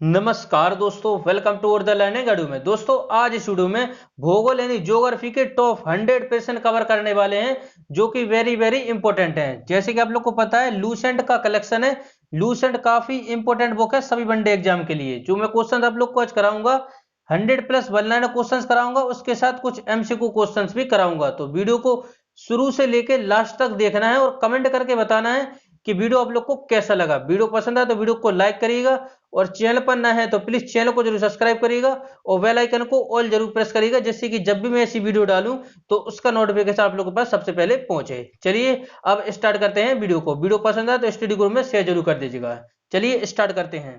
नमस्कार दोस्तों, welcome to the Learning Edu में। दोस्तों आज इस वीडियो में भूगोल यानी ज्योग्राफी के टॉप 100 क्वेश्चन कवर करने वाले हैं जो कि वेरी इंपॉर्टेंट हैं। जैसे कि आप लोग को पता है लूसेंट का कलेक्शन है। लूसेंट काफी इंपॉर्टेंट बुक है सभी वनडे एग्जाम के लिए। जो मैं क्वेश्चन आप लोग को आज कराऊंगा 100 प्लस वन लाइनर क्वेश्चन कराऊंगा, उसके साथ कुछ एमसीक्यू क्वेश्चन भी कराऊंगा। तो वीडियो को शुरू से लेकर लास्ट तक देखना है और कमेंट करके बताना है कि वीडियो आप लोग को कैसा लगा। वीडियो पसंद आए तो वीडियो को लाइक करिएगा और चैनल पर नया है तो प्लीज चैनल को जरूर सब्सक्राइब करिएगा और बेल आइकन को ऑल जरूर प्रेस करिएगा, जिससे कि जब भी मैं ऐसी वीडियो डालूं तो उसका नोटिफिकेशन आप लोगों के पास सबसे पहले पहुंचे। चलिए अब स्टार्ट करते हैं वीडियो को। वीडियो पसंद आए तो स्टडी ग्रुप में शेयर जरूर कर दीजिएगा। चलिए स्टार्ट करते हैं।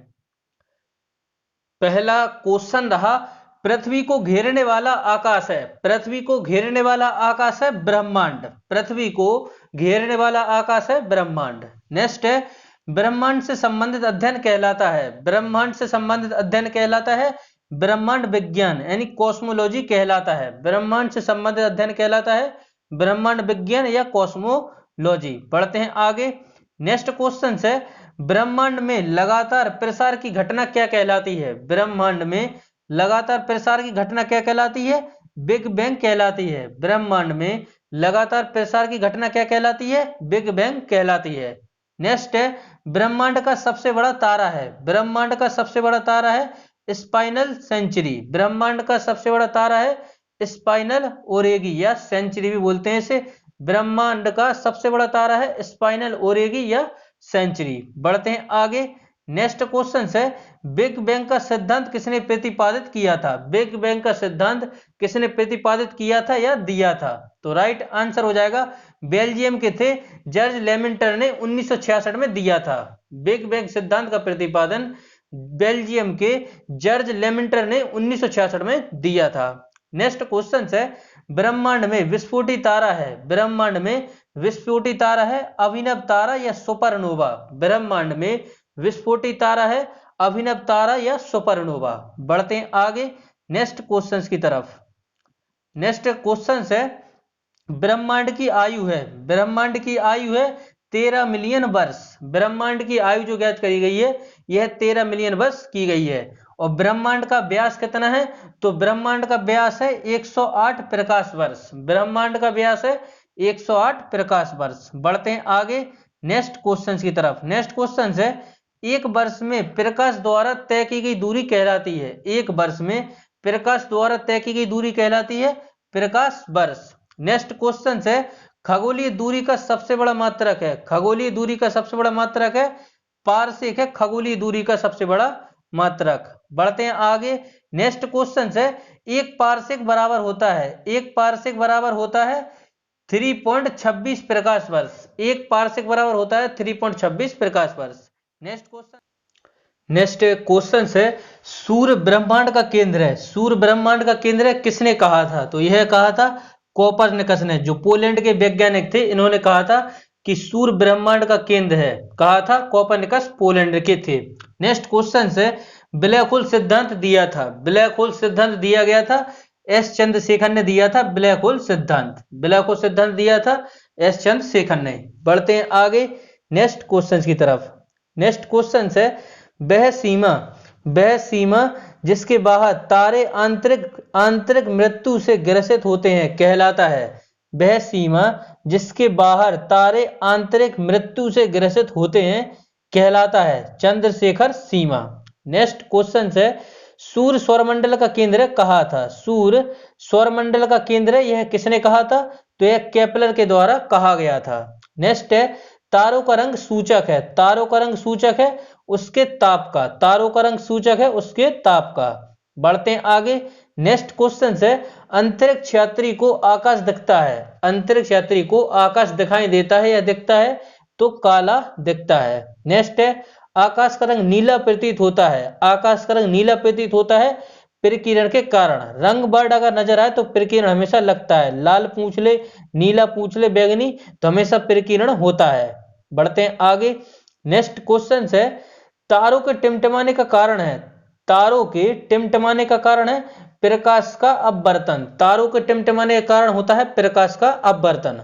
पहला क्वेश्चन रहा, पृथ्वी को घेरने वाला आकाश है। पृथ्वी को घेरने वाला आकाश है ब्रह्मांड। पृथ्वी को घेरने वाला आकाश है ब्रह्मांड। नेक्स्ट है, ब्रह्मांड से संबंधित अध्ययन कहलाता है। ब्रह्मांड से संबंधित अध्ययन कहलाता है ब्रह्मांड विज्ञान यानी कॉस्मोलॉजी कहलाता है। ब्रह्मांड से संबंधित अध्ययन कहलाता है ब्रह्मांड विज्ञान या कॉस्मोलॉजी। पढ़ते हैं आगे। नेक्स्ट क्वेश्चन है, ब्रह्मांड में लगातार प्रसार की घटना क्या कहलाती है। ब्रह्मांड में लगातार प्रसार की घटना क्या कहलाती है? बिग बैंग कहलाती है। ब्रह्मांड में लगातार प्रसार की घटना क्या कहलाती है? बिग बैंग कहलाती है। नेक्स्ट है, ब्रह्मांड का सबसे बड़ा तारा है। ब्रह्मांड का सबसे बड़ा तारा है स्पाइनल सेंचुरी। ब्रह्मांड का सबसे बड़ा तारा है स्पाइनल ओरेगी या सेंचुरी भी बोलते हैं इसे। ब्रह्मांड का सबसे बड़ा तारा है स्पाइनल ओरेगी या सेंचुरी। बढ़ते हैं आगे। नेक्स्ट क्वेश्चन है, बिग बैंग का सिद्धांत किसने प्रतिपादित किया था? बिग बैंग का सिद्धांत किसने प्रतिपादित किया था या दिया था? तो राइट आंसर हो जाएगा बेल्जियम के थे जॉर्ज लेमेंटर ने 1966 में दिया था। बिग बैंग सिद्धांत का प्रतिपादन बेल्जियम के जॉर्ज लेमेंटर ने 1966 में दिया था। नेक्स्ट क्वेश्चन है, ब्रह्मांड में विस्फोटित तारा है। ब्रह्मांड में विस्फोटित तारा है अभिनव तारा या सुपरनोवा। ब्रह्मांड में विस्फोटित तारा है अभिनव तारा या सुपरनोवा। बढ़ते हैं आगे नेक्स्ट क्वेश्चंस की तरफ। नेक्स्ट क्वेश्चन है, ब्रह्मांड की आयु है। ब्रह्मांड की आयु है 13 मिलियन वर्ष। ब्रह्मांड की आयु जो ज्ञात करी गई है यह 13 मिलियन वर्ष की गई है। और ब्रह्मांड का व्यास कितना है? तो ब्रह्मांड का व्यास है 108 प्रकाश वर्ष। ब्रह्मांड का व्यास है 108 प्रकाश वर्ष। बढ़ते हैं आगे नेक्स्ट क्वेश्चन की तरफ। नेक्स्ट क्वेश्चन है, एक वर्ष में प्रकाश द्वारा तय की गई दूरी कहलाती है। एक वर्ष में प्रकाश द्वारा तय की गई दूरी कहलाती है प्रकाश वर्ष। नेक्स्ट क्वेश्चन है, खगोलीय दूरी का सबसे बड़ा मात्रक है। खगोलीय दूरी का सबसे बड़ा मात्रक है पारसेक है। खगोलीय दूरी का सबसे बड़ा मात्रक। बढ़ते हैं आगे। नेक्स्ट क्वेश्चन है, एक पारसेक बराबर होता है। एक पारसेक बराबर होता है 3.26 प्रकाश वर्ष। एक पारसेक बराबर होता है 3.26 प्रकाश वर्ष। नेक्स्ट क्वेश्चन है, सूर्य ब्रह्मांड का केंद्र है। सूर्य ब्रह्मांड का केंद्र है किसने कहा था? तो यह कहा था कोपरनिकस ने, जो पोलैंड के वैज्ञानिक थे। इन्होंने कहा था कि सूर्य ब्रह्मांड का केंद्र है। कहा था कोपरनिकस, पोलैंड के थे। नेक्स्ट क्वेश्चन है, ब्लैक होल सिद्धांत दिया था। ब्लैक होल सिद्धांत दिया गया था एस चंद्रशेखर ने दिया था ब्लैक होल सिद्धांत। ब्लैक होल सिद्धांत दिया था एस चंद्रशेखर ने। बढ़ते हैं आगे नेक्स्ट क्वेश्चन की तरफ। नेक्स्ट क्वेश्चन है, वह सीमा जिसके बाहर तारे आंतरिक मृत्यु से ग्रसित होते हैं कहलाता है। वह सीमा जिसके बाहर तारे आंतरिक मृत्यु से ग्रसित होते हैं कहलाता है चंद्रशेखर सीमा। नेक्स्ट क्वेश्चन है, सूर्य सौरमंडल का केंद्र कहा था। सूर्य सौरमंडल का केंद्र यह किसने कहा था? तो यह केपलर के द्वारा कहा गया था। नेक्स्ट है, तारों का रंग सूचक है। तारों का रंग सूचक है उसके ताप का। तारों का रंग सूचक है उसके ताप का। बढ़ते हैं आगे। नेक्स्ट क्वेश्चन है, अंतरिक्ष यात्री को आकाश दिखता है। अंतरिक्ष यात्री को आकाश दिखाई देता है या दिखता है? तो काला दिखता है। नेक्स्ट है, आकाश का रंग नीला प्रतीत होता है। आकाश का रंग नीला प्रतीत होता है प्रकिरण के कारण। रंग बर्ड अगर नजर आए तो प्रकिरण हमेशा लगता है। लाल पूछ ले, नीला पूछ ले, बैगनी, तो हमेशा प्रकिरण होता है। बढ़ते हैं आगे। नेक्स्ट क्वेश्चन है, तारों के टिमटिमाने का कारण है। तारों के टिमटिमाने का कारण है प्रकाश का अपवर्तन। तारों के टिमटिमाने का कारण होता है प्रकाश का अपवर्तन।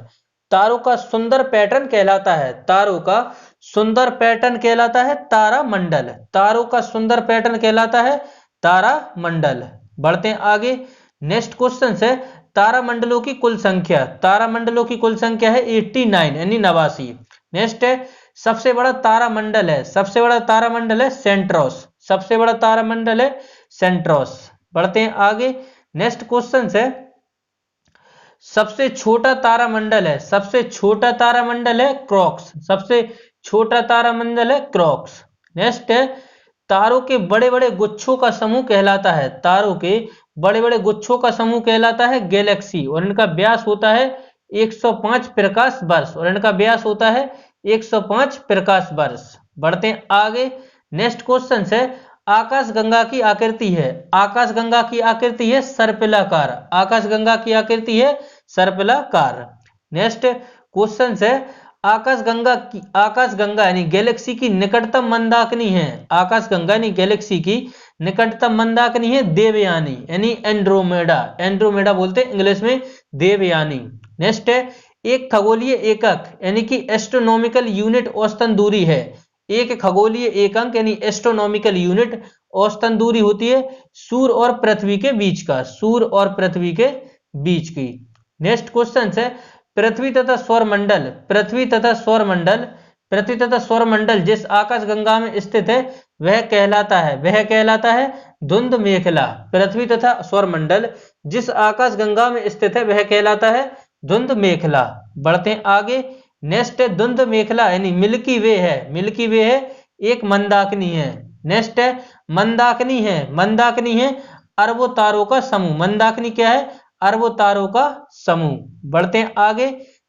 तारों का सुंदर पैटर्न कहलाता है, तारों का सुंदर पैटर्न कहलाता है तारामंडल, तारों का सुंदर पैटर्न कहलाता है तारामंडल। बढ़ते हैं आगे। नेक्स्ट क्वेश्चन है तारामंडलों की कुल संख्या, तारामंडलों की कुल संख्या है 89 यानी 89। नेक्स्ट है सबसे बड़ा तारामंडल है, सबसे बड़ा तारामंडल है सेंट्रोस, सबसे बड़ा तारामंडल है सेंट्रोस। बढ़ते हैं आगे। नेक्स्ट क्वेश्चन है सबसे छोटा तारामंडल है, सबसे छोटा तारामंडल है क्रॉक्स, सबसे छोटा तारामंडल है क्रॉक्स। नेक्स्ट है तारों के बड़े बड़े गुच्छों का समूह कहलाता है, तारों के बड़े बड़े गुच्छों का समूह कहलाता है गैलेक्सी और इनका व्यास होता है 105 प्रकाश वर्ष, और इनका व्यास होता है 105 प्रकाश वर्ष। बढ़ते हैं आगे। नेक्स्ट क्वेश्चन है आकाशगंगा की आकृति है, आकाशगंगा की आकृति है सर्पिलाकार, आकाशगंगा की आकृति है सर्पिलाकार। नेक्स्ट क्वेश्चन है आकाशगंगा यानी गैलेक्सी की निकटतम मंदाकिनी है, आकाशगंगा यानी गैलेक्सी की निकटतम मंदाकिनी है देवयानी यानी एंड्रोमेडा, एंड्रोमेडा बोलते हैं इंग्लिश में देवयानी। नेक्स्ट है एक खगोलीय एकक यानी कि एस्ट्रोनॉमिकल यूनिट औसतन दूरी है, एक खगोलीय एकक यानी एस्ट्रोनॉमिकल यूनिट औसतन दूरी होती है सूर्य और पृथ्वी के बीच का, सूर्य और पृथ्वी के बीच की। नेक्स्ट क्वेश्चन है पृथ्वी तथा सौरमंडल, पृथ्वी तथा सौरमंडल, पृथ्वी तथा सौरमंडल जिस आकाशगंगा में स्थित है वह कहलाता है, वह कहलाता है धुंध मेखला, पृथ्वी तथा सौरमंडल जिस आकाशगंगा में स्थित है वह कहलाता है धुंध मेखला। बढ़ते हैं आगे। नेक्स्ट है धुंध मेखला यानी मिल्की वे है, मिल्की वे है एक मंदाकिनी है। नेक्स्ट है मंदाकिनी है, मंदाकिनी है अरबों तारों का समूह, मंदाकिनी क्या है अरबों तारों का समूह। बढ़ते हैं आगे।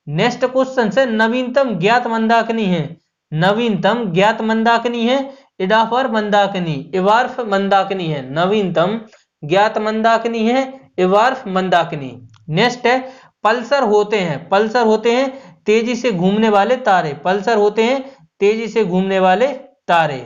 नेक्स्ट क्वेश्चन से नवीनतम ज्ञात मंदाकिनी है, नवीनतम ज्ञात मंदाकिनी है इडाफर मंदाकिनी, इवार्फ मंदाकिनी है, नवीनतम ज्ञात मंदाकिनी है इवार्फ मंदाकिनी। नेक्स्ट है पल्सर होते हैं, पल्सर होते हैं तेजी से घूमने वाले तारे, पल्सर होते हैं तेजी से घूमने वाले तारे।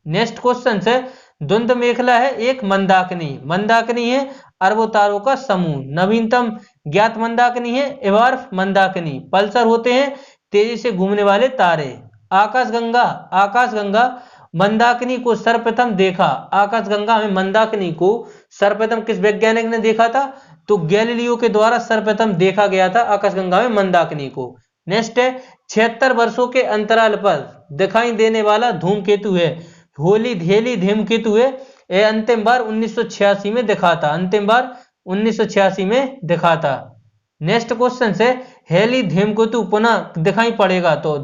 नेक्स्ट क्वेश्चन है धुंध मेखला है एक मंदाकिनी, मंदाकिनी है अरबों तारों का समूह, नवीनतम ज्ञात मंदाकिनी है इवार्फ मंदाकिनी, पल्सर होते हैं तेजी से घूमने वाले तारे। आकाशगंगा, आकाशगंगा मंदाकिनी को सर्वप्रथम देखा, आकाशगंगा में मंदाकिनी को सर्वप्रथम किस वैज्ञानिक ने देखा था तो गैलीलियो के द्वारा सर्वप्रथम देखा गया था आकाशगंगा में मंदाकिनी को। नेक्स्ट है 76 वर्षों के अंतराल पर दिखाई देने वाला धूमकेतु है, होली धेली धूमकेतु है, यह अंतिम बार 1986 में दिखा था, अंतिम बार 1986 में दिखा था। नेक्स्ट क्वेश्चन से हेली धूमकेतु पुनः दिखाई पड़ेगा तो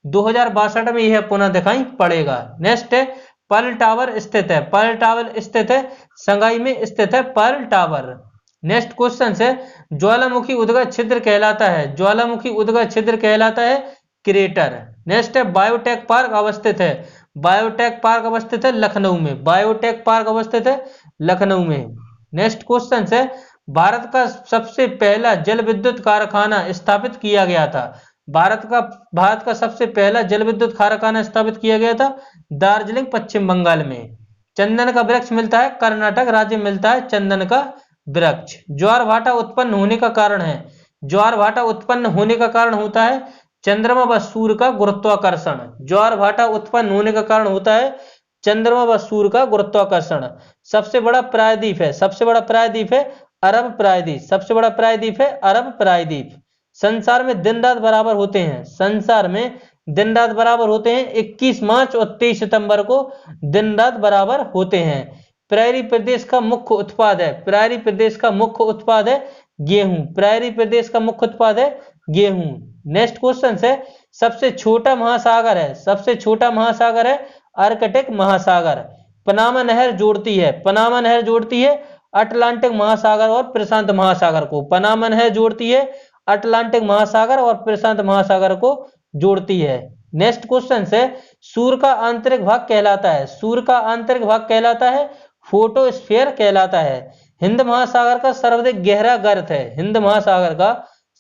2062 में यह पुनः दिखाई पड़ेगा। नेक्स्ट है पर्ल टावर स्थित है, पर्ल टावर स्थित है संघाई में स्थित है पर्ल टावर। नेक्स्ट क्वेश्चन से ज्वालामुखी उद्गत छिद्र कहलाता है, ज्वालामुखी उद्गत छिद्र कहलाता है क्रेटर। नेक्स्ट है बायोटेक पार्क अवस्थित है, बायोटेक पार्क अवस्थित है लखनऊ में, बायोटेक पार्क अवस्थित है लखनऊ में। नेक्स्ट क्वेश्चन है भारत का सबसे पहला जल विद्युत कारखाना स्थापित किया गया था, भारत का सबसे पहला जल विद्युत कारखाना स्थापित किया गया था दार्जिलिंग पश्चिम बंगाल में। चंदन का वृक्ष मिलता है कर्नाटक राज्य में मिलता है चंदन का वृक्ष। ज्वार भाटा उत्पन्न होने का कारण है, ज्वार भाटा उत्पन्न होने का कारण होता है चंद्रमा व सूर्य का गुरुत्वाकर्षण, ज्वार भाटा उत्पन्न होने का कारण होता है चंद्रमा व सूर्य का गुरुत्वाकर्षण। सबसे बड़ा प्रायद्वीप है, सबसे बड़ा प्रायद्वीप है अरब प्रायद्वीप, सबसे बड़ा प्रायद्वीप है अरब प्रायद्वीप। संसार में दिन रात बराबर होते हैं, संसार में दिन रात बराबर होते हैं 21 मार्च और 23 सितंबर को दिन रात बराबर होते हैं। प्रायरी प्रदेश का मुख्य उत्पाद है, प्रायरी प्रदेश का मुख्य उत्पाद है गेहूं, प्रायरी प्रदेश का मुख्य उत्पाद है गेहूं। नेक्स्ट क्वेश्चन है सबसे छोटा महासागर है, सबसे छोटा महासागर है आर्कटिक महासागर। पनामा नहर जोड़ती है, पनामा नहर जोड़ती है अटलांटिक महासागर और प्रशांत महासागर को, पनामा नहर जोड़ती है अटलांटिक महासागर और प्रशांत महासागर को जोड़ती है। नेक्स्ट क्वेश्चन है सूर्य का आंतरिक भाग कहलाता है, सूर्य का आंतरिक भाग कहलाता है फोटोस्फीयर कहलाता है। हिंद महासागर का सर्वाधिक गहरा गर्त है, हिंद महासागर का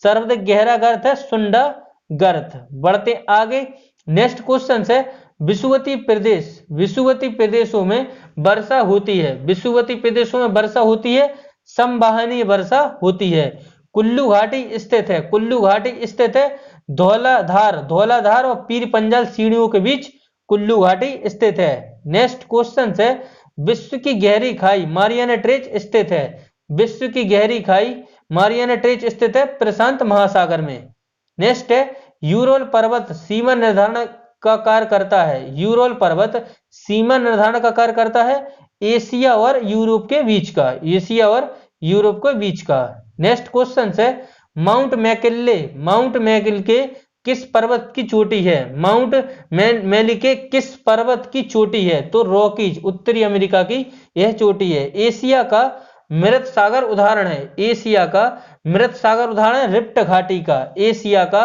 सर्वाधिक गहरा गर्त है सुंडा गर्त। बढ़ते आगे। नेक्स्ट क्वेश्चन है विषुवतीय प्रदेश, विषुवतीय प्रदेशों में वर्षा होती है, विषुवतीय प्रदेशों में वर्षा होती है संवाहनीय वर्षा होती है। कुल्लू घाटी स्थित है, कुल्लू घाटी स्थित है। धौलाधार और पीर पंजाल सीढ़ियों के बीच कुल्लू घाटी स्थित है। नेक्स्ट क्वेश्चन है, विश्व की गहरी खाई मारियाना ट्रेंच स्थित है। विश्व की गहरी खाई मारियाना ट्रेंच स्थित है प्रशांत महासागर में। नेक्स्ट है, यूरोल पर्वत सीमा निर्धारण का कार्य करता है। यूरोल पर्वत सीमा निर्धारण का कार्य करता है एशिया और यूरोप के बीच का, एशिया और यूरोप के बीच का। नेक्स्ट क्वेश्चन है, माउंट मैककिले किस पर्वत की चोटी है। माउंट मैककिले किस पर्वत की चोटी है, तो रॉकीज, उत्तरी अमेरिका की यह चोटी है। एशिया का मृत सागर उदाहरण है, एशिया का मृत सागर उदाहरण है रिफ्ट घाटी का। एशिया का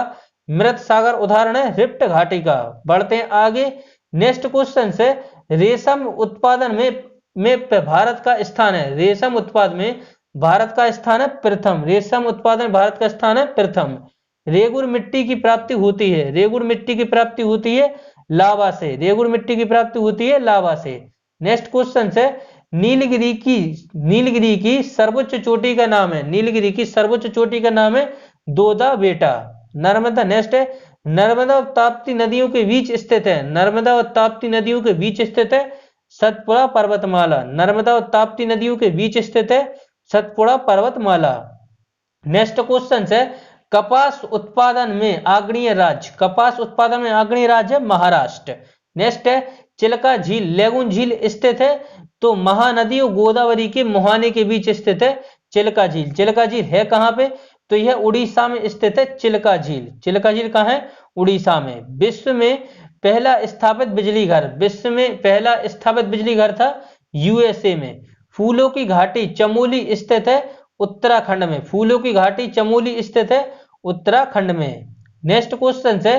मृत सागर उदाहरण है रिफ्ट घाटी का। बढ़ते हैं आगे। नेक्स्ट क्वेश्चन से, रेशम उत्पादन में भारत का स्थान है। रेशम उत्पादन में भारत का स्थान है प्रथम। रेशम उत्पादन में भारत का स्थान है प्रथम। रेगुर मिट्टी की प्राप्ति होती है, रेगुर मिट्टी की प्राप्ति होती है लावा से, रेगुर मिट्टी की प्राप्ति होती है लावा से। नेक्स्ट क्वेश्चन है, नीलगिरी की सर्वोच्च चोटी का नाम है। नीलगिरी की सर्वोच्च चोटी का नाम है दोदा बेटा। नर्मदा, नेक्स्ट है, नर्मदा और ताप्ती नदियों के बीच स्थित है। नर्मदा और ताप्ती नदियों के बीच स्थित है सतपुड़ा पर्वतमाला। नर्मदा और ताप्ती नदियों के बीच स्थित है सतपुड़ा पर्वतमाला। नेक्स्ट क्वेश्चन है, कपास उत्पादन में अग्रणीय राज्य, कपास उत्पादन में अग्रणीय राज्य महाराष्ट्र। नेक्स्ट है, चिल्का झील लेगुन झील स्थित है, तो महानदी और गोदावरी के मुहाने के बीच स्थित है चिल्का झील। चिल्का झील है कहां पे, तो यह उड़ीसा में स्थित है चिल्का झील। चिल्का झील कहां है, उड़ीसा में। विश्व में पहला स्थापित बिजली घर, विश्व में पहला स्थापित बिजली घर था यूएसए में। फूलों की घाटी चमोली स्थित है उत्तराखंड में। फूलों की घाटी चमोली स्थित है उत्तराखंड में। नेक्स्ट क्वेश्चन है,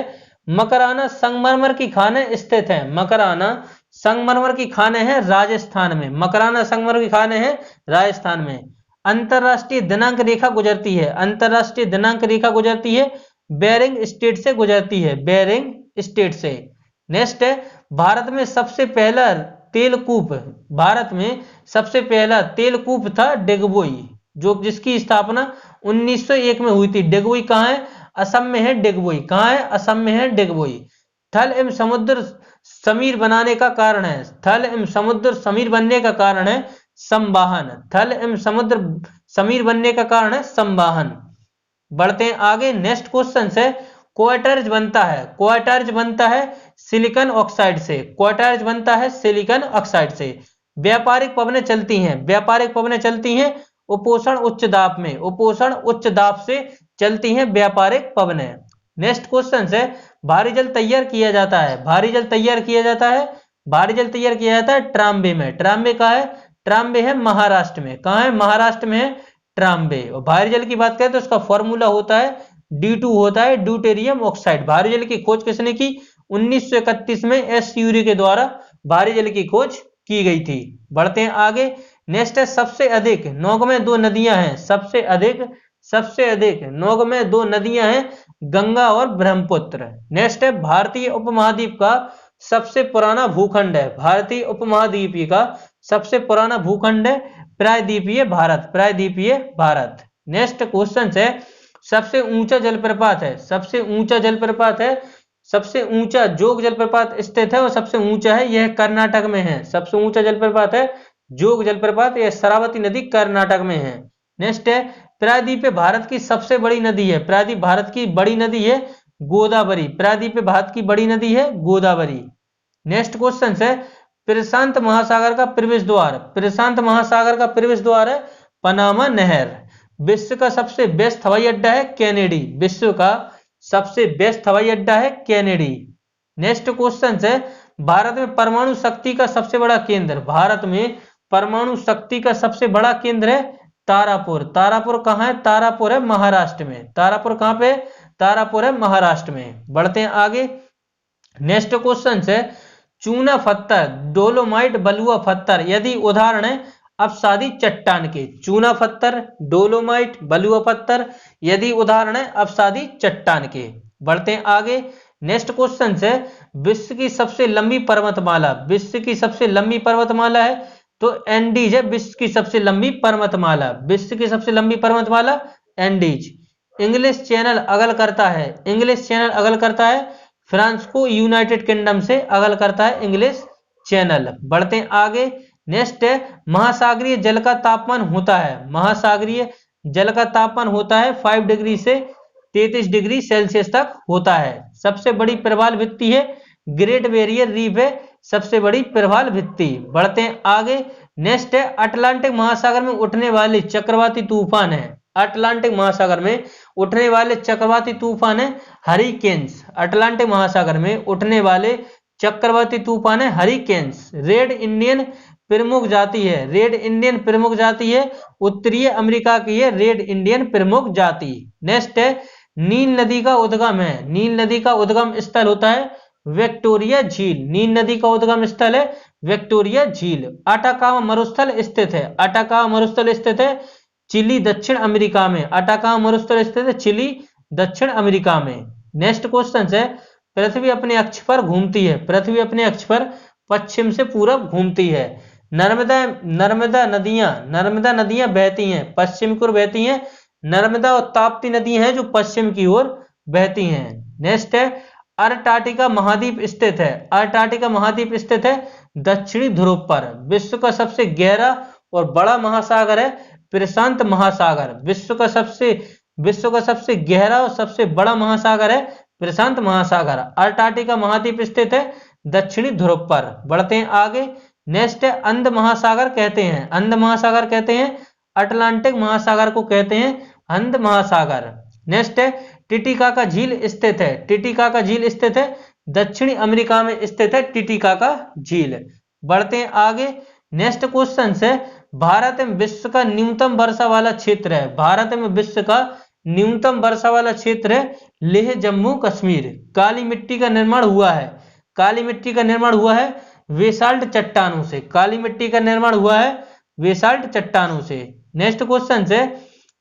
मकराना संगमरमर की खाने स्थित है। मकराना संगमरमर की खाने हैं राजस्थान में। मकराना संगमरमर की खाने हैं राजस्थान में। अंतरराष्ट्रीय दिनांक रेखा गुजरती है, अंतरराष्ट्रीय दिनांक रेखा गुजरती है बेरिंग स्टेट से गुजरती है, बेरिंग स्टेट से। नेक्स्ट है, भारत में सबसे पहला तेलकूप, भारत में सबसे पहला तेलकूप था डिगबोई, जो जिसकी स्थापना 1901 में हुई थी। डिगबोई कहाँ है, असम में है डिगबोई। कहाँ है, असम में है डिगबोई। थल एवं समुद्र समीर बनाने का कारण है, थल एवं समुद्र समीर बनने का कारण है संवाहन। थल एवं समुद्र समीर बनने का कारण है संवाहन। बढ़ते हैं आगे। नेक्स्ट क्वेश्चन है, क्वार्टर्ज बनता है, क्वार्टर्ज बनता है सिलिकॉन ऑक्साइड से, क्वार्टर्ज बनता है सिलिकॉन ऑक्साइड से। व्यापारिक पवनें चलती हैं, व्यापारिक पवनें चलती हैं उपोषण उच्च दाब में, उपोषण उच्च दाब से चलती हैं व्यापारिक पवनें। नेक्स्ट क्वेश्चन है, भारी जल तैयार किया जाता है, भारी जल तैयार किया जाता है, भारी जल तैयार किया जाता है ट्राम्बे में। ट्राम्बे कहाँ है, ट्राम्बे है महाराष्ट्र में। कहाँ है, महाराष्ट्र में है ट्राम्बे। और भारी जल की बात करें तो उसका फॉर्मूला होता है D2 होता है ड्यूटेरियम ऑक्साइड। भारी जल की खोज किसने की, 1931 में एस यूरी के द्वारा भारी जल की खोज की गई थी। बढ़ते हैं आगे। नेक्स्ट है, सबसे अधिक नौग में दो नदियां हैं, सबसे अधिक नौग में दो नदियां हैं गंगा और ब्रह्मपुत्र। नेक्स्ट है, भारतीय उपमहाद्वीप का सबसे पुराना भूखंड है, भारतीय उपमहाद्वीप का सबसे पुराना भूखंड है प्रायद्वीपीय भारत, प्रायद्वीपीय भारत। नेक्स्ट क्वेश्चन है, सबसे ऊंचा जलप्रपात है, सबसे ऊंचा जलप्रपात है, सबसे ऊंचा जोग जलप्रपात स्थित है और सबसे ऊंचा है, यह कर्नाटक में है। सबसे ऊंचा जलप्रपात है जोग जलप्रपात, यह शरावती नदी कर्नाटक में है। नेक्स्ट है, प्रायद्वीप भारत की सबसे बड़ी नदी है, प्रायद्वीप भारत की बड़ी नदी है गोदावरी, प्रायद्वीप भारत की बड़ी नदी है गोदावरी। नेक्स्ट क्वेश्चन है, प्रशांत महासागर का प्रवेश द्वार, प्रशांत महासागर का प्रवेश द्वार है पनामा नहर। विश्व का सबसे बेस्ट हवाई अड्डा है कैनेडी, विश्व का सबसे बेस्ट हवाई अड्डा है कैनेडी। नेक्स्ट क्वेश्चन है, भारत में परमाणु शक्ति का सबसे बड़ा केंद्र, भारत में परमाणु शक्ति का सबसे बड़ा केंद्र है तारापुर। तारापुर कहाँ है, तारापुर है महाराष्ट्र में। तारापुर कहाँ पे, तारापुर है महाराष्ट्र में। बढ़ते हैं आगे। नेक्स्ट क्वेश्चन है, चूना पत्थर, डोलोमाइट, बलुआ पत्थर यदि उदाहरण है अपसादी चट्टान के। चूना पत्थर, डोलोमाइट, बलुआ पत्थर यदि उदाहरण है अपसादी चट्टान के। बढ़ते हैं आगे। नेक्स्ट क्वेश्चन है, विश्व की सबसे लंबी पर्वतमाला, विश्व की सबसे लंबी पर्वतमाला है तो एंडीज है विश्व की सबसे लंबी पर्वतमाला, विश्व की सबसे लंबी पर्वतमाला एंडीज। इंग्लिश चैनल अगल करता है, इंग्लिश चैनल अगल करता है फ्रांस को यूनाइटेड किंगडम से अगल करता है इंग्लिश चैनल। बढ़ते हैं आगे। नेक्स्ट है महासागरीय जल का तापमान होता है, महासागरीय जल का तापमान होता है 5 डिग्री से 33 डिग्री सेल्सियस तक होता है। सबसे बड़ी प्रवाल भित्ति है ग्रेट बैरियर रीफ है सबसे बड़ी प्रवाल भित्ति। बढ़ते हैं आगे। नेक्स्ट है अटलांटिक महासागर में उठने वाले चक्रवाती तूफान है, अटलांटिक महासागर में उठने वाले चक्रवाती तूफान है हरिकेन्स। अटलांटिक महासागर में उठने वाले चक्रवाती तूफान है हरिकेन्स। रेड इंडियन प्रमुख जाति है, रेड इंडियन प्रमुख जाति है उत्तरीय अमेरिका की है रेड इंडियन प्रमुख जाति। नेक्स्ट है नील नदी का उद्गम है, नील नदी का उद्गम स्थल होता है विक्टोरिया झील, नील नदी का उद्गम स्थल है विक्टोरिया झील। अटाकामा मरुस्थल स्थित है, अटाकामा मरुस्थल स्थित है चिली दक्षिण अमेरिका में, अटाकामा मरुस्थल स्थित है चिली दक्षिण अमेरिका में। नेक्स्ट क्वेश्चन है पृथ्वी अपने अक्ष पर घूमती है, पृथ्वी अपने अक्ष पर पश्चिम से पूरब घूमती है। नर्मदा नदियां बहती हैं पश्चिम की ओर बहती हैं, नर्मदा और ताप्ती नदी हैं जो पश्चिम की ओर बहती हैं। नेक्स्ट है अंटार्कटिका महाद्वीप स्थित है, अंटार्कटिका महाद्वीप स्थित है दक्षिणी ध्रुव पर। विश्व का सबसे गहरा और बड़ा महासागर है प्रशांत महासागर, विश्व का सबसे गहरा और सबसे बड़ा महासागर है प्रशांत महासागर। अंटार्कटिका महाद्वीप स्थित है दक्षिणी ध्रुव पर। बढ़ते हैं आगे। नेक्स्ट है अंध महासागर कहते हैं, अंध महासागर कहते हैं अटलांटिक महासागर को कहते हैं अंध महासागर। नेक्स्ट है टिटिकाका झील स्थित है, टिटिकाका झील स्थित है दक्षिणी अमेरिका में स्थित है टिटिकाका झील। बढ़ते हैं आगे। नेक्स्ट क्वेश्चन है भारत में विश्व का न्यूनतम वर्षा वाला क्षेत्र है, भारत में विश्व का न्यूनतम वर्षा वाला क्षेत्र है लेह जम्मू कश्मीर। काली मिट्टी का निर्माण हुआ है, काली मिट्टी का निर्माण हुआ है बेसाल्ट चट्टानों से, काली मिट्टी का निर्माण हुआ है बेसाल्ट चट्टानों से। नेक्स्ट क्वेश्चन है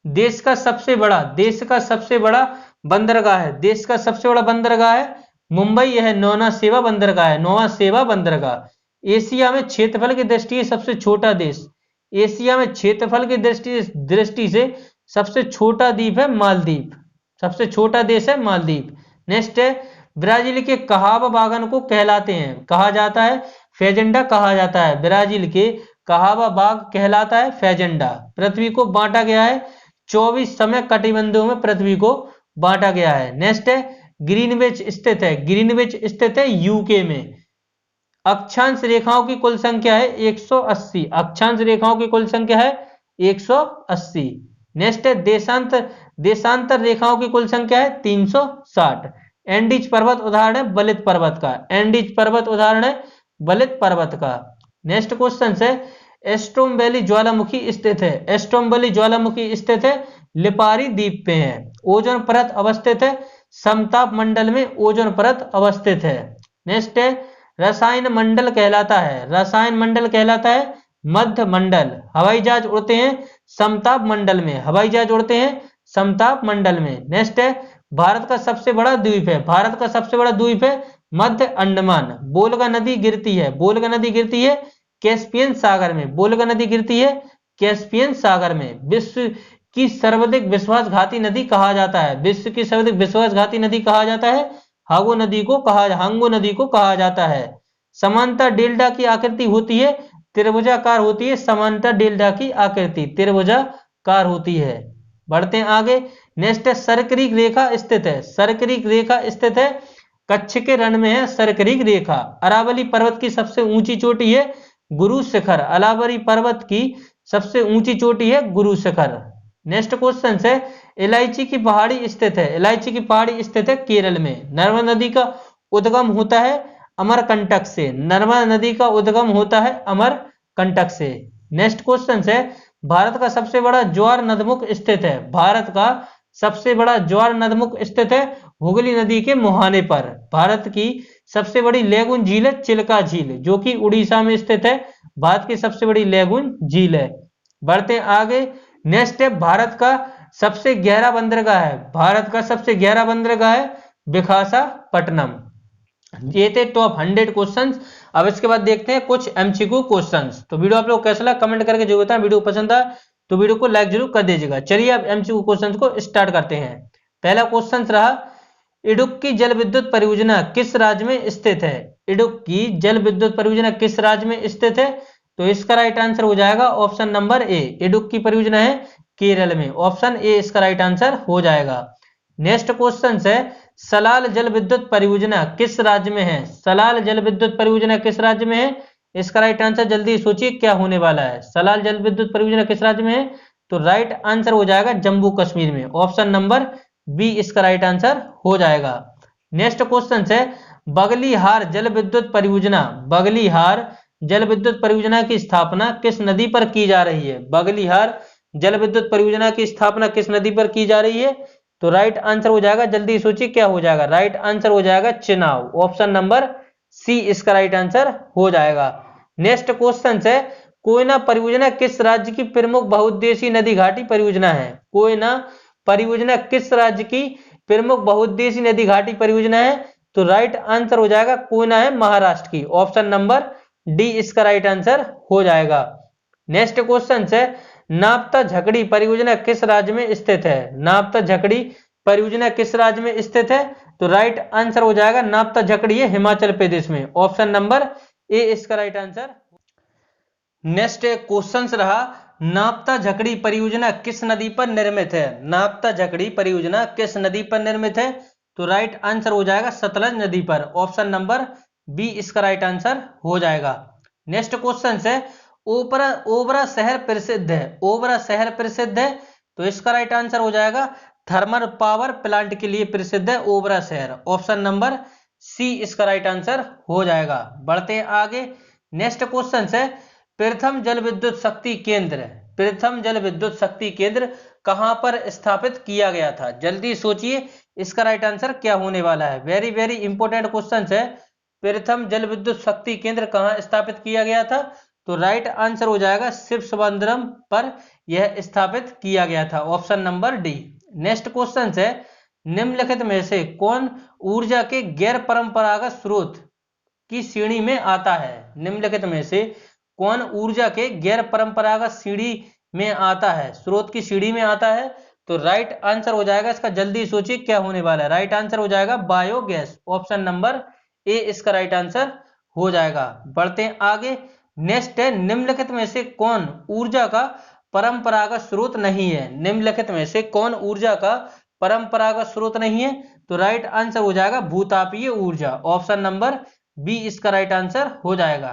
देश का सबसे बड़ा बंदरगाह है, देश का सबसे बड़ा बंदरगाह है मुंबई, यह नौवा सेवा बंदरगाह है, नौवा सेवा बंदरगाह। एशिया में क्षेत्रफल की दृष्टि से सबसे छोटा देश, एशिया में क्षेत्रफल की दृष्टि से सबसे छोटा द्वीप है मालदीव, सबसे छोटा देश है मालदीव। नेक्स्ट है ब्राजील के कहावा बागान को कहलाते हैं, कहा जाता है फेजेंडा कहा जाता है, ब्राजील के कहावा बाग कहलाता है फेजेंडा। पृथ्वी को बांटा गया है 24 समय कटिबंधों में पृथ्वी को बांटा गया है। नेक्स्ट है ग्रीनविच स्थित है, ग्रीनविच स्थित है यूके में। अक्षांश रेखाओं की कुल संख्या है 180, अक्षांश रेखाओं की कुल संख्या है 180। नेक्स्ट है देशांतर रेखाओं की कुल संख्या है 360। एंडीज पर्वत उदाहरण है बलित पर्वत का, एंडीज पर्वत उदाहरण है बलित पर्वत का। नेक्स्ट क्वेश्चन है एस्ट्रोम वैली ज्वालामुखी स्थित है, एस्ट्रोम वैली ज्वालामुखी स्थित है लिपारी द्वीप पे है। ओजोन परत अवस्थित है समताप मंडल में, ओजोन परत अवस्थित है। नेक्स्ट है रसायन मंडल कहलाता है, रसायन मंडल कहलाता है मध्य मंडल। हवाई जहाज उड़ते हैं समताप मंडल में, हवाई जहाज उड़ते हैं समताप मंडल में। नेक्स्ट है भारत का सबसे बड़ा द्वीप है, भारत का सबसे बड़ा द्वीप है मध्य अंडमान। बोलगा नदी गिरती है, बोलगा नदी गिरती है कैस्पियन सागर में, बोलगा नदी गिरती है कैस्पियन सागर में। विश्व की सर्वाधिक विश्वासघाती नदी कहा जाता है, विश्व की सर्वाधिक विश्वासघाती नदी कहा जाता है हांगो नदी को कहा जाता है। समांतर डेल्टा की आकृति होती है त्रिभुजाकार होती है, समांतर डेल्टा की आकृति त्रिभुजाकार होती है। बढ़ते हैं आगे। नेक्स्ट है सर्करिक रेखा स्थित है, सर्करिक रेखा स्थित है कच्छ के रण में है सर्करिक रेखा। अरावली पर्वत की सबसे ऊंची चोटी है गुरु शिखर, अरावली पर्वत की सबसे ऊंची चोटी है गुरु शिखर। नेक्स्ट क्वेश्चन है इलायची की पहाड़ी स्थित है, इलायची की पहाड़ी स्थित है केरल में। नर्मदा नदी का उद्गम होता है अमरकंटक से, नर्मदा नदी का उद्गम होता है अमरकंटक से। नेक्स्ट क्वेश्चन है भारत का सबसे बड़ा ज्वार नदमुख स्थित है, भारत का सबसे बड़ा ज्वार नदमुख स्थित है हुगली नदी के मुहाने पर। भारत की सबसे बड़ी लेगून झील है चिल्का झील जो कि उड़ीसा में स्थित है, भारत की सबसे बड़ी लेगून झील है। बढ़ते आगे। नेक्स्ट है भारत का सबसे गहरा बंदरगाह है, भारत का सबसे गहरा बंदरगाह है विशाखापट्टनम। ये थे टॉप 100 क्वेश्चंस। अब इसके बाद देखते हैं कुछ एमसीक्यू क्वेश्चंस। तो वीडियो आप लोग कैसा लगा कमेंट करके जो बताएं। वीडियो पसंद आए तो वीडियो को लाइक जरूर कर दीजिएगा। चलिए अब एमसीक्यू क्वेश्चन को स्टार्ट करते हैं। पहला क्वेश्चन रहा, इडुक्की जल विद्युत परियोजना किस राज्य में स्थित है? इडुक्की जल विद्युत परियोजना किस राज्य में स्थित है? तो इसका राइट आंसर हो जाएगा ऑप्शन नंबर ए, इडुक्की परियोजना है केरल में। ऑप्शन ए इसका राइट आंसर हो जाएगा। नेक्स्ट क्वेश्चन है, सलाल जल विद्युत परियोजना किस राज्य में है? सलाल जल विद्युत परियोजना किस राज्य में है? इसका राइट आंसर जल्दी सोचिए क्या होने वाला है। सलाल जल विद्युत परियोजना किस राज्य में है? तो राइट आंसर हो जाएगा जम्मू कश्मीर में। ऑप्शन नंबर बी इसका राइट आंसर हो जाएगा। नेक्स्ट क्वेश्चन है, बगलीहार जल विद्युत परियोजना, बगलीहार जल विद्युत परियोजना की स्थापना किस नदी पर की जा रही है? बगलीहार जल विद्युत परियोजना की स्थापना किस नदी पर की जा रही है? तो राइट आंसर हो जाएगा, जल्दी सोचिए क्या हो जाएगा। राइट आंसर हो जाएगा चेनाब। ऑप्शन नंबर सी इसका राइट आंसर हो जाएगा। नेक्स्ट क्वेश्चन है, कोयना परियोजना किस राज्य की प्रमुख बहुउद्देशीय नदी घाटी परियोजना है? कोयना परियोजना किस राज्य की प्रमुख बहुउद्देशीय नदी घाटी परियोजना है? तो राइट आंसर हो जाएगा कोयना है महाराष्ट्र की। ऑप्शन नंबर डी इसका राइट आंसर हो जाएगा। नेक्स्ट क्वेश्चन है, नापता झकड़ी परियोजना किस राज्य में स्थित है? नापता झकड़ी परियोजना किस राज्य में स्थित है? तो राइट आंसर हो जाएगा नापता झकड़ी है हिमाचल प्रदेश में। ऑप्शन नंबर ए इसका राइट आंसर। नेक्स्ट क्वेश्चन रहा, नापता झकड़ी परियोजना किस नदी पर निर्मित है? नापता झकड़ी परियोजना किस नदी पर निर्मित है? तो राइट आंसर हो जाएगा सतलज नदी पर। ऑप्शन नंबर बी इसका राइट आंसर हो जाएगा। नेक्स्ट क्वेश्चन है, ओबरा शहर प्रसिद्ध है, ओबरा शहर प्रसिद्ध है, तो इसका राइट आंसर हो जाएगा थर्मल पावर प्लांट के लिए प्रसिद्ध है ओबरा शहर। ऑप्शन नंबर सी इसका राइट आंसर हो जाएगा। बढ़ते हैं आगे। नेक्स्ट क्वेश्चन है, प्रथम जल विद्युत शक्ति केंद्र, प्रथम जल विद्युत शक्ति केंद्र कहां पर स्थापित किया गया था? जल्दी सोचिए इसका राइट आंसर क्या होने वाला है। वेरी वेरी इंपॉर्टेंट क्वेश्चन है, प्रथम जल विद्युत शक्ति केंद्र कहां स्थापित किया गया था? तो राइट आंसर हो जाएगा शिवसमुद्रम पर यह स्थापित किया गया था। Option number D. Next question है, निम्नलिखित में से कौन ऊर्जा के गैर परंपरागत स्रोत की श्रेणी में आता है? निम्नलिखित में से कौन ऊर्जा के गैर परंपरागत श्रेणी में आता है, स्रोत की श्रेणी में आता है? तो राइट आंसर हो जाएगा इसका, जल्दी सोचिए क्या होने वाला है। राइट आंसर हो जाएगा बायोगैस। ऑप्शन नंबर ए इसका राइट आंसर हो जाएगा। बढ़ते हैं आगे। नेक्स्ट है, निम्नलिखित में से कौन ऊर्जा का परंपरागत स्रोत नहीं है? निम्नलिखित में से कौन ऊर्जा का परंपरागत स्रोत नहीं है? तो राइट आंसर हो जाएगा भूतापीय ऊर्जा। ऑप्शन नंबर बी इसका राइट आंसर हो जाएगा।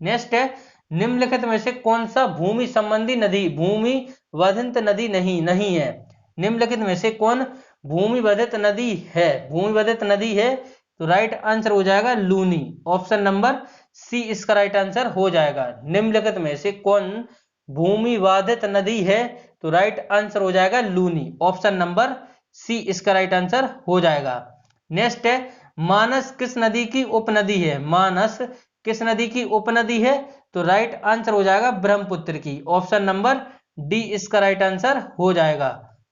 नेक्स्ट है, निम्नलिखित में से कौन सा भूमि संबंधी नदी भूमि बाधित नदी नहीं है? निम्नलिखित में से कौन भूमि बाधित नदी है, भूमि बाधित नदी है? तो राइट आंसर हो जाएगा लूनी। ऑप्शन नंबर सी इसका राइट आंसर हो जाएगा। निम्नलिखित में से कौन भूमि बाधित नदी है? तो राइट आंसर हो जाएगा लूनी। ऑप्शन नंबर सी इसका राइट आंसर हो जाएगा। नेक्स्ट है, मानस किस नदी की उपनदी है? मानस किस नदी की उपनदी है? तो राइट आंसर हो जाएगा ब्रह्मपुत्र की। ऑप्शन नंबर डी इसका राइट आंसर हो जाएगा।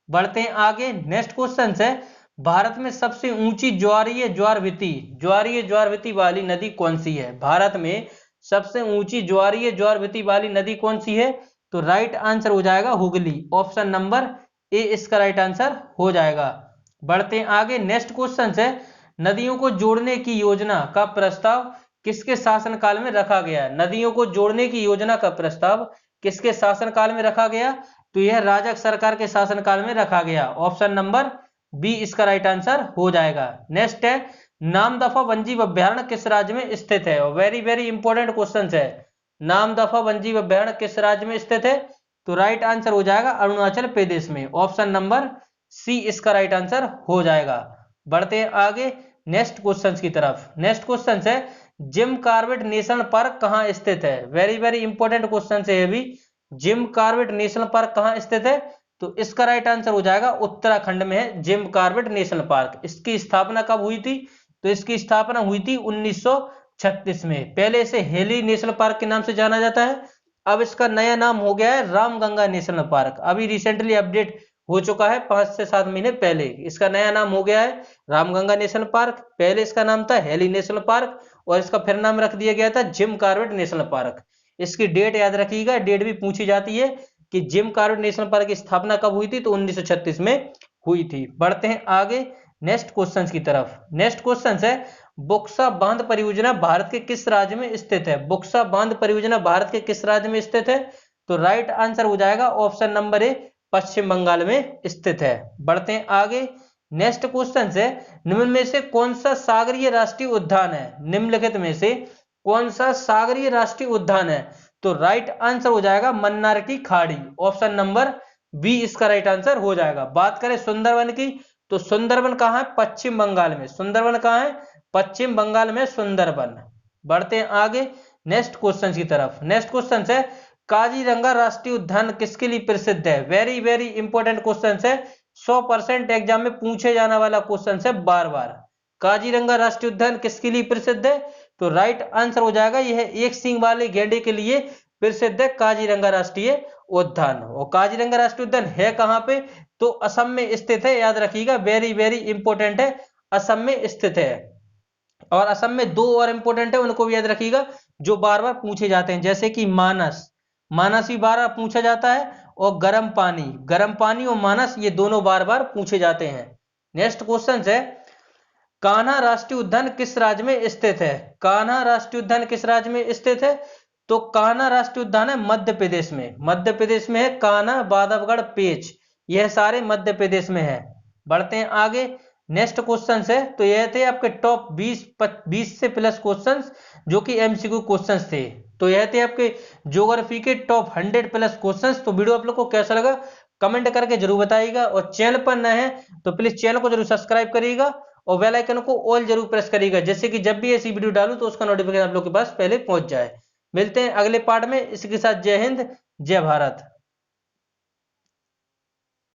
बढ़ते हैं आगे। नेक्स्ट क्वेश्चन है, भारत में सबसे ऊंची ज्वारीय ज्वारभित्ति वाली नदी कौन सी है? भारत में सबसे ऊंची ज्वारभित्ति वाली नदी कौन सी है? तो राइट आंसर हो जाएगा हुगली। ऑप्शन नंबर ए इसका राइट आंसर हो जाएगा। बढ़ते हैं आगे। नेक्स्ट क्वेश्चन है, नदियों को जोड़ने की योजना का प्रस्ताव किसके शासनकाल में रखा गया? नदियों को जोड़ने की योजना का प्रस्ताव किसके शासनकाल में रखा गया? तो यह राजग सरकार के शासनकाल में रखा गया। ऑप्शन नंबर बी इसका राइट आंसर हो जाएगा। नेक्स्ट है, नामदफा वन्यजीव अभ्यारण्य किस राज्य में स्थित है? वेरी वेरी इंपॉर्टेंट क्वेश्चन है, नामदफा वन्यजीव अभ्यारण्य किस राज्य में स्थित है? तो राइट आंसर हो जाएगा अरुणाचल प्रदेश में। ऑप्शन नंबर सी इसका राइट आंसर हो जाएगा। बढ़ते हैं आगे नेक्स्ट क्वेश्चन की तरफ। नेक्स्ट क्वेश्चन है, जिम कॉर्बेट नेशनल पार्क कहाँ स्थित है? वेरी वेरी इंपॉर्टेंट क्वेश्चन है ये भी। जिम कॉर्बेट नेशनल पार्क कहाँ स्थित है? तो इसका राइट आंसर हो जाएगा उत्तराखंड में है जिम कॉर्बेट नेशनल पार्क। इसकी स्थापना कब हुई थी? तो इसकी स्थापना हुई थी 1936 में। पहले इसे हेली नेशनल पार्क के नाम से जाना जाता है, अब इसका नया नाम हो गया है रामगंगा नेशनल पार्क। अभी रिसेंटली अपडेट हो चुका है 5 से 7 महीने पहले। इसका नया नाम हो गया है रामगंगा नेशनल पार्क। पहले इसका नाम था हेली नेशनल पार्क और इसका फिर नाम रख दिया गया था जिम कॉर्बेट नेशनल पार्क। इसकी डेट याद रखिएगा, डेट भी पूछी जाती है। कि जिम कॉर्बेट नेशनल पार्क की स्थापना कब हुई थी, तो 1936 में हुई थी। बढ़ते हैं आगे नेक्स्ट क्वेश्चन की तरफ। नेक्स्ट क्वेश्चन है बुक्सा बांध परियोजना भारत के किस राज्य में स्थित है? बुक्सा बांध परियोजना भारत के किस राज्य में स्थित है? तो राइट आंसर हो जाएगा ऑप्शन नंबर ए, पश्चिम बंगाल में स्थित है। बढ़ते हैं आगे नेक्स्ट क्वेश्चन है निम्न में से कौन सा सागरीय राष्ट्रीय उद्यान है? निम्नलिखित में से कौन सा सागरीय राष्ट्रीय उद्यान है? तो राइट आंसर हो जाएगा मन्नार की खाड़ी, ऑप्शन नंबर बी इसका राइट आंसर हो जाएगा। बात करें सुंदरवन की, तो सुंदरवन कहां है? पश्चिम बंगाल में। सुंदरवन कहां है? पश्चिम बंगाल में सुंदरवन। बढ़ते हैं आगे नेक्स्ट क्वेश्चन की तरफ। नेक्स्ट क्वेश्चन है काजीरंगा राष्ट्रीय उद्यान किसके लिए प्रसिद्ध है? वेरी वेरी इंपॉर्टेंट क्वेश्चन है, 100% एग्जाम में पूछे जाने वाला क्वेश्चन है बार बार। काजीरंगा राष्ट्रीय उद्यान किसके लिए प्रसिद्ध है? तो राइट आंसर हो जाएगा यह एक सींग वाले गैंडे के लिए प्रसिद्ध है काजीरंगा राष्ट्रीय उद्यान। और काजीरंगा राष्ट्रीय उद्यान है कहां पे? तो असम में स्थित है, याद रखिएगा, वेरी वेरी इंपॉर्टेंट है, असम में स्थित है। और असम में दो और इंपॉर्टेंट है, उनको भी याद रखिएगा, जो बार बार पूछे जाते हैं, जैसे कि मानस, मानस भी बार बार पूछा जाता है, और गर्म पानी और मानस ये दोनों बार बार पूछे जाते हैं। नेक्स्ट क्वेश्चन है कान्हा राष्ट्रीय उद्यान किस राज्य में स्थित है? कान्हा राष्ट्रीय उद्यान किस राज्य में स्थित है? तो कान्हा राष्ट्रीय उद्यान है मध्य प्रदेश में। मध्य प्रदेश में है कान्हा, बांधवगढ़, पेंच, यह सारे मध्य प्रदेश में है। बढ़ते हैं आगे नेक्स्ट क्वेश्चन है, तो यह थे आपके टॉप 20 से प्लस क्वेश्चंस जो कि एमसीक्यू क्वेश्चंस थे। तो यह थे आपके ज्योग्राफी के टॉप 100 प्लस क्वेश्चंस। तो वीडियो आप लोग को कैसा लगा कमेंट करके जरूर बताइएगा, और चैनल पर नए हैं तो प्लीज चैनल को जरूर सब्सक्राइब करिएगा और बेल आइकन को ऑल जरूर प्रेस करिएगा, जैसे कि जब भी ऐसी वीडियो डालूं तो उसका नोटिफिकेशन आप लोग के पास पहले पहुंच जाए। मिलते हैं अगले पार्ट में, इसके साथ जय हिंद, जय भारत।